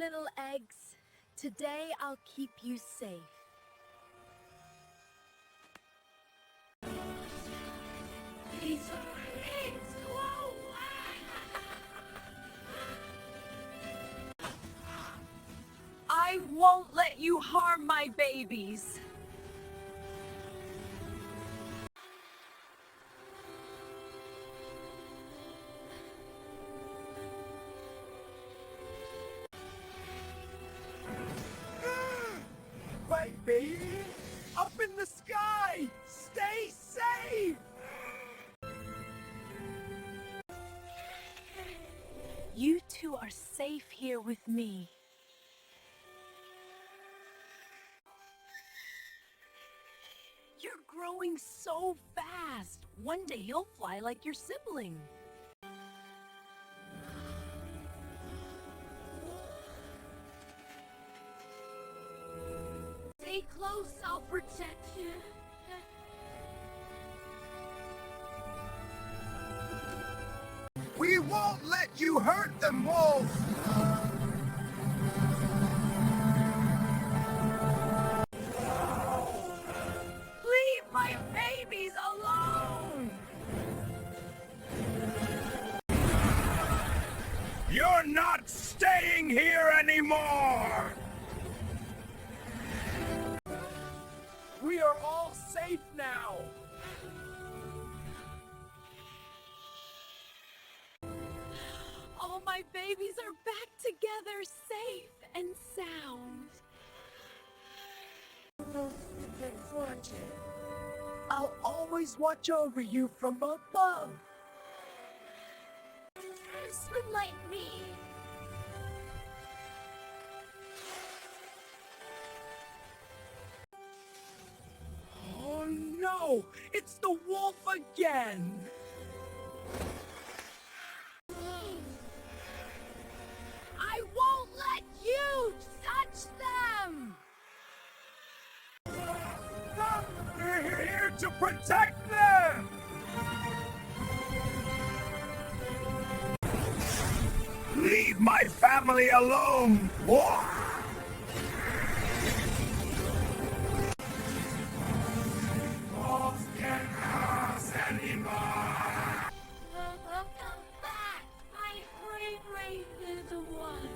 little eggs. Today I'll keep you safe. These are eggs! Whoa! I won't let you harm my babies. Baby! Up in the sky! Stay safe! You two are safe here with me. You're growing so fast. One day you'll fly like your sibling. Stay close, I'll protect you. We won't let you hurt them, Wolf! Leave my babies alone! You're not staying here anymore! We are all safe now! All my babies are back together, safe and sound. I'll always watch over you from above! Swim like me. Oh no! It's the wolf again! I won't let you touch them! We're here to protect them! Leave my family alone! Wolves can't hurt us anymore! Come back! My bravery little one.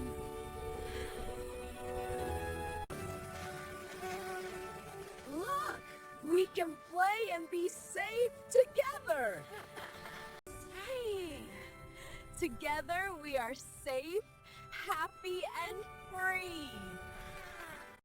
Look! We can play and be safe together! Hey! Together we are safe, happy, and